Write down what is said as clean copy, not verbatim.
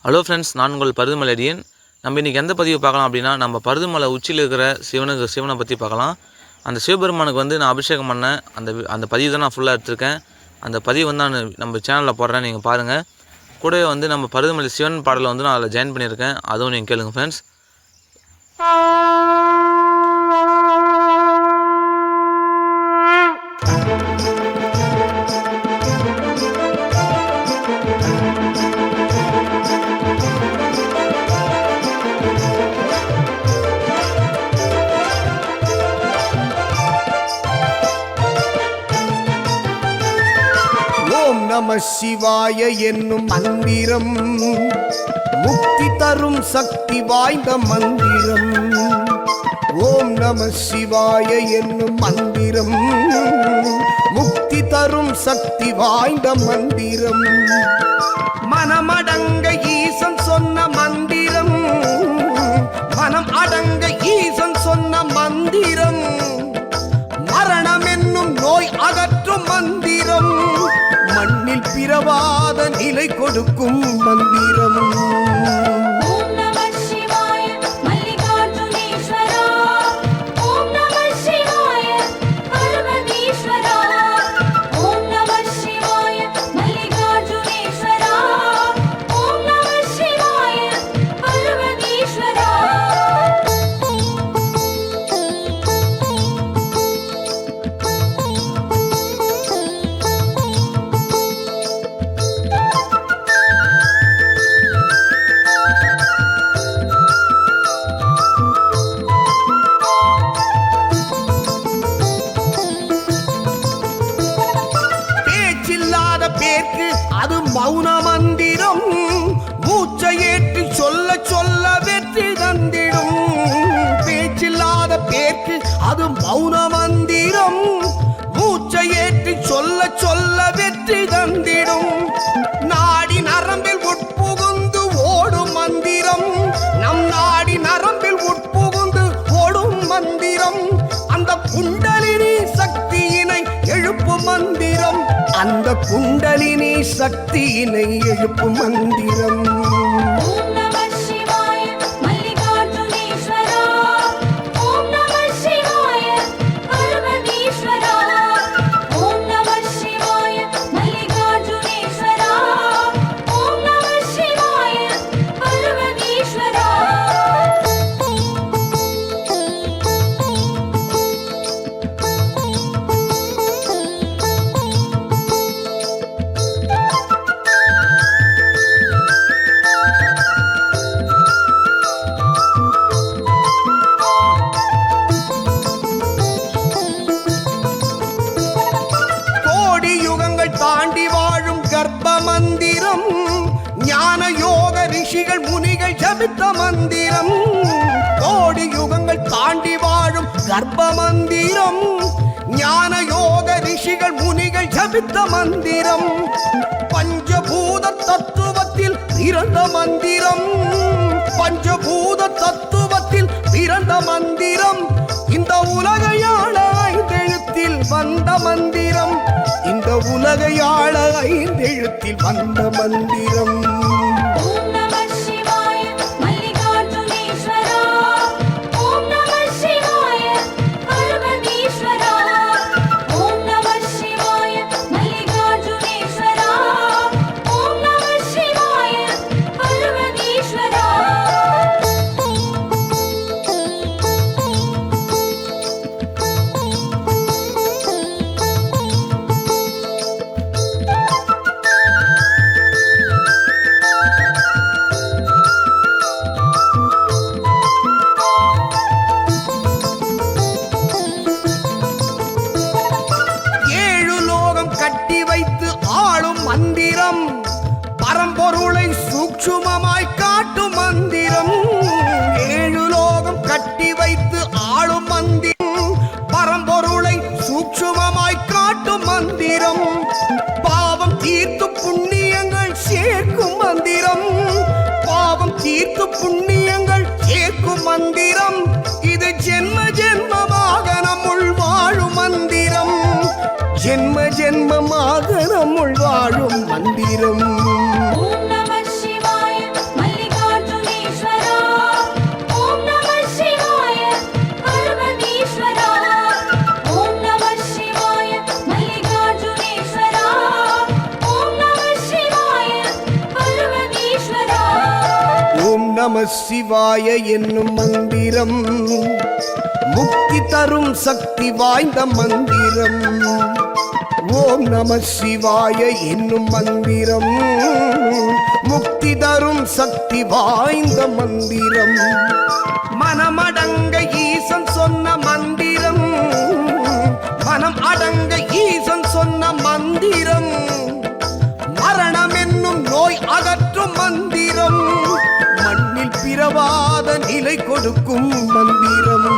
Hello friends, நான் உங்கள் பருதுமலையடியன். நம்ம இன்றைக்கி எந்த பதிவு பார்க்கலாம் அப்படின்னா, நம்ம பருதுமலை உச்சியில் இருக்கிற சிவனை பற்றி பார்க்கலாம். அந்த சிவபெருமானுக்கு நான் அபிஷேகம் பண்ணேன். அந்த பதிவு தான் நான் ஃபுல்லாக எடுத்திருக்கேன். அந்த பதிவு நான் நம்ம சேனலில் போடுறேன், நீங்கள் பாருங்கள். கூடவே நம்ம பருதுமலை சிவன் பாடலை நான் அதில் ஜாயின் பண்ணியிருக்கேன். அதுவும் நீங்கள் கேளுங்க ஃப்ரெண்ட்ஸ். நம சிவாய என்னும் மந்திரம் முக்தி தரும் சக்தி வாய்ந்த மந்திரம். ஓம் நம சிவாய என்னும் மந்திரம் முக்தி தரும் சக்தி வாய்ந்த மந்திரம். மனமடங்க ஈசன் சொன்ன மந்திரம், மனம் அடங்க ஈசன் சொன்ன மந்திரம். மரணம் என்னும் நோய் அகற்றும் மந்திரம், மண்ணில் பிறவாத நிலை கொடுக்கும் மந்திரம். அது மௌன மந்திரம், மூச்சை ஏற்றி சொல்ல சொல்ல வெற்றி தந்திடும். பேச்சில்லாத பேருக்கு அது மௌன மந்திரம், மூச்சை ஏற்றி சொல்ல சொல்ல வெற்றி தந்திடும். நாடி நரம்பில் உட்புகுந்து ஓடும் மந்திரம், நம் நாடி நரம்பில் உட்புகுந்து ஓடும் மந்திரம். அந்த குண்டலினி சக்தியினை எழுப்பும் மந்திரம், அந்த குண்டலினி சக்தியினை எழுப்பும் மந்திரம். தாண்டி வாழும் கர்ப்ப மந்திரம், ஞான யோக ரிஷிகள் முனிகள் ஜபித்த மந்திரம். கோடி யுகங்கள் தாண்டி வாழும் கர்ப்ப மந்திரம், ஞான யோக ரிஷிகள் முனிகள் ஜபித்த மந்திரம். பஞ்சபூத தத்துவத்தில் பிறந்த மந்திரம், பஞ்சபூத தத்துவத்தில் பிறந்த மந்திரம். இந்த உலகையாள ஐந்தெழுத்தில் வந்த மந்திரம், இந்த உலகையாள ஐந்தெழுத்தில் வந்த மந்திரம். கட்டி வைத்து ஆளும் மந்திரம், பரம்பொருளை சூட்சுமமாய் காட்டும் மந்திரம். ஏழு லோகம் கட்டி வைத்து ஆளும் மந்திரம், பரம்பொருளை சூட்சுமமாய் காட்டும் மந்திரம். பாவம் தீர்த்து புண்ணியங்கள் சேர்க்கும் மந்திரம், பாவம் தீர்த்து புண்ணியங்கள் சேர்க்கும் மந்திரம். இது ஜென்ம ஜென்மமாக நம்முள் வாழும் மந்திரம், ஜென்ம ஜென்மமாக நம்முள் வாழும் மந்திரம். ஓம் நம சிவாய நம சிவாய என்னும் மந்திரம் முக்தி தரும் சக்தி வாய்ந்த மந்திரம். ஓம் நம சிவாய என்னும் மந்திரம் முக்தி தரும் சக்தி வாய்ந்த மந்திரம். மனமடங்க ஈசன் சொன்ன மந்திரம், மனம் அடங்க ஈசன் சொன்ன மந்திரம். மரணம் என்னும் நோய் அகற்றும் மந்திரம், மண்ணில் பிறவாத நிலை கொடுக்கும் மந்திரம்.